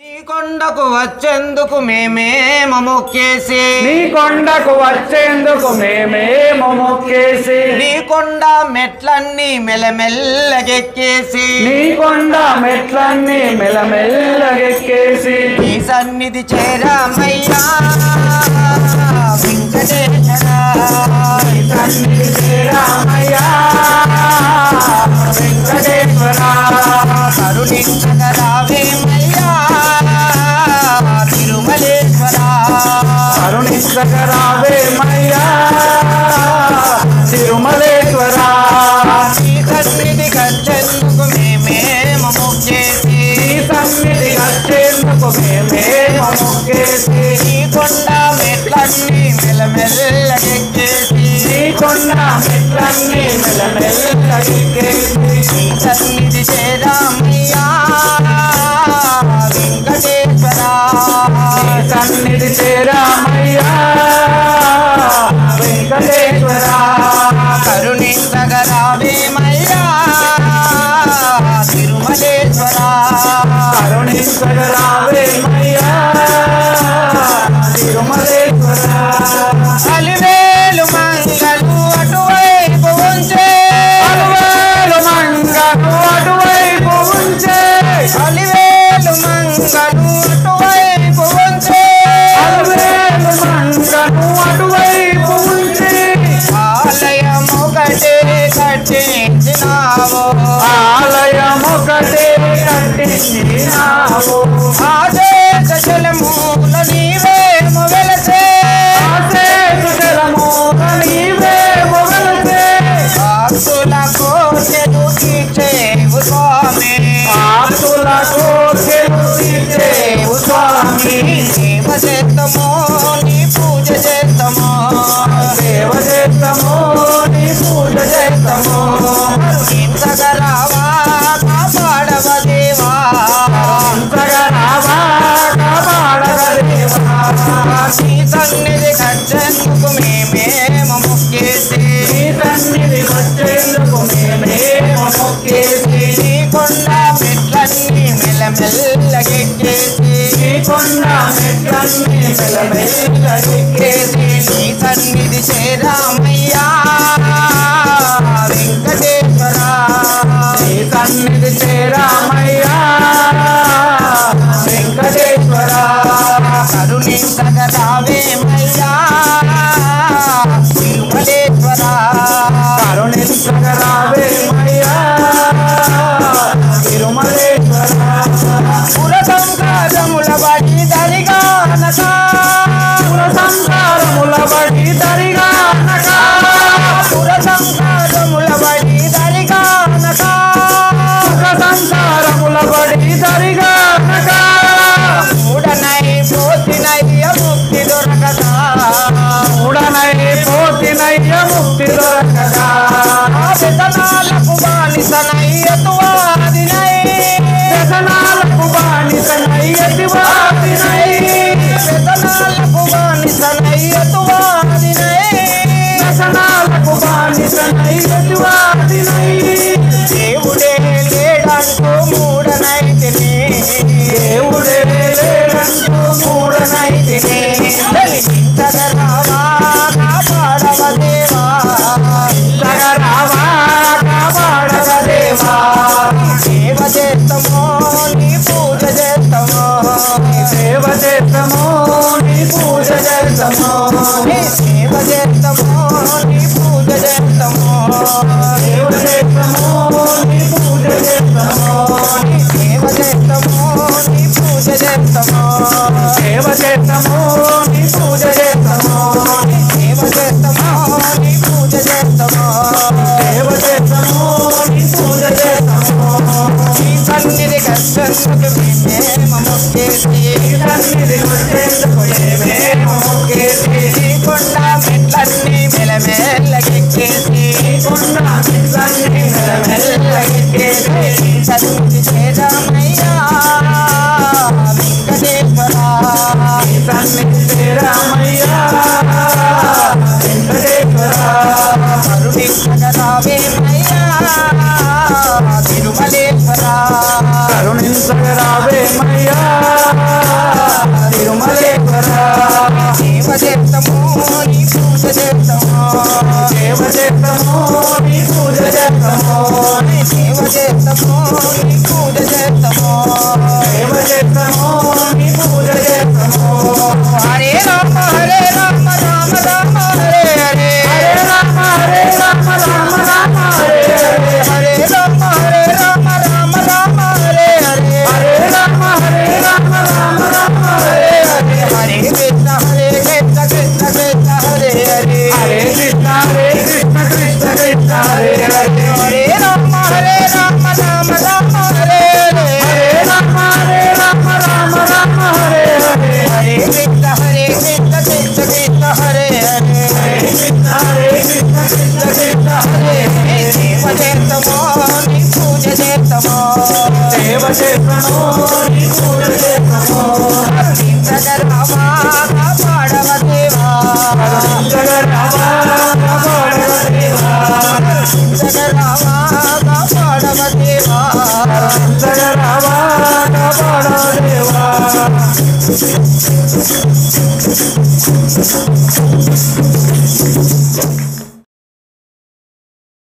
నీ కొండకు వచ్చేందుకు మేమేమో మొక్కేసి నీ కొండకు వచ్చేందుకు మేమేమో మొక్కేసి నీ కొండ మెట్లన్నీ మెల్లమెల్లగెక్కేసి నీ కొండ మెట్లన్నీ మెల్లమెల్లగెక్కేసి నీ సన్నిధి చేరామయ్యా వెంకటేశ్వర నీ సన్నిధి చేరామయ్యా వెంకటేశ్వర కరుణించగరావేమయ్యా తిరుమలేశ్వర కరుణించగరావేమయ్యా తిరుమలేశ్వర నీ సన్నిధి వచ్చేందుకు మేమేమో మొక్కేసి నీ సన్నిధి వచ్చేందుకు మేమేమో మొక్కేసి నీ కొండ మెట్లన్నీ మెల్లమెల్లగెక్కేసి నీ కొండ మెట్లన్నీ మెల్లమెల్లగెక్కేసి నీ సన్నిధి చేరామయ్యా వెంకటేశ్వర నీ సన్నిధి చేరామయ్యా వెంకటేశ్వర కరుణించగరావేమయ్యా తిరుమలేశ్వర కరుణించగరావేమయ్యా తిరుమలేశ్వర అలివేలు మంగళు అటువైపు ఉంచే అలివేలు మంగళు అటువైపు ఉంచే అలివేలు మంగళు అటువైపు ఉంచే అలివేలు మంగళు అటువైపు ఉంచే ఆలయమొకటే కట్టించినావు ఆలయమొకటే కట్టించినావు ఆదేశ జలమూల నీవేమో వెలసే ఆశేషులమూల నీవేమో వెలసే భక్తుల కోసెలు తీర్చేవు స్వామి ఆతుల కోర్కెలు తీర్చేవు స్వామి సేవ చేస్తామో నీ పూజ చేస్తామో సేవ చేస్తాము నీ పూజ చేస్తాము హింసగరావా కాపాడవ దేవా ఇంతగరావా కాపాడగ దేవా నీ సన్నిధి కచ్చేందుకు మేమేమో మొక్కేసి నీ సన్నిధి వచ్చేందుకు మేమేమో మొక్కేసి నీ కొండ మెట్లన్నీ మెల్లమెల్లగెక్కేసి నీ కొండ మెట్లన్నీ మెల్లమెల్లగెక్కేసి నీ సన్నిధి చేరామయ్యా వెంకటేశ్వర నీ సన్నిధి చేరామయ్యా వెంకటేశ్వర కరుణించగరావేమయ్యా తిరుమలేశ్వర కరుణించగరావేమయ్యా తిరుమలేశ్వర పురసంకారముల బడి దరిగానక పురసంకారముల బడి దరిగానక పురసంకారముల బడి దరిగానక పురసంకారముల బడి దరిగానక మూడనై పోతినయ్య ముక్తి దొరకదా మూడనై పోతినయ్య ముక్తి దొరకదా వ్యసనాలకు బానిసనయ్యతువాదినై వ్యసనాలకు బానిసనయ్యతివాదినై వ్యసనాలకు బానిసనయ్యతువాదినై వ్యసనాలకు బానిసనయ్యతివాదినై దేవుడే లేడంటూ మూడనైతిని దేవుడే లేడంటూ మూడనైతిని వెలిగించగరావా కాపాడవ దేవా సగరావా కాపాడగ దేవా సేవ చేస్తామో నీ పూజ చేస్తామో సేవ చేస్తాము నీ పూజ చేస్తాము నీ సేవ చేస్తామో నీ పూజ చేస్తామో సేవ చేస్తాము నీ పూజ చేస్తాము నీ సేవ చేస్తామో నీ పూజ చేస్తామో సేవ చేస్తాము నీ పూజ చేస్తాము నీ సేవ చేస్తామో నీ పూజ చేస్తామో సేవ చేస్తాము నీ పూజ చేస్తాము నీ సన్నిధి కష్టందుకు మేమేమో మొక్కేసి నీ సన్నిధి వచ్చేందుకు మేమేమో మొక్కేసి నీ కొండ మెట్లన్నీ మెల్లమెల్లగెక్కేసి నీ కొండ మెట్లన్నీ మెల్లమెల్లగెక్కేసి నీ సన్నిధి చేరామయ్యా వెంకటేశ్వర నీ సన్నిధి చేరామయ్యా వెంకటేశ్వర కరుణించగరావేమయ్యా తిరుమలేశ్వర కరుణించగరావేమయ్యా చేస్తామో సేవ చేస్తాము నీ పూజ చేస్తాము సేవ చేస్తామో నీ పూజ చేస్తామో సేవ చేస్తాము నీ పూజ చేస్తాము హరే రామ రామ రామ హరే హరే హరే రామ రామ రామ హరే హరే హరే రామ రామ రామ హరే హరే హరే రామ రామ రామ హరే హరే హరే కృష్ణ కృష్ణ కృష్ణ హరే హరే హరే కృష్ణ కృష్ణ కృష్ణ హరే హరే హరే రామ రామ రామ హరే హరే హరే రామ రామ రామ హరే హరే హరే కృష్ణ కృష్ణ కృష్ణ హరే హరే హరే కృష్ణ కృష్ణ కృష్ణ హరే సేవ చేస్తామో నీ పూజ చేస్తామో సేవ చేస్తాము నీ పూజ చేస్తాము రామ పాడవ దేవా జగరామ పాడవ దేవా రామ పాడవ దేవా జగరామ పాడవ దేవా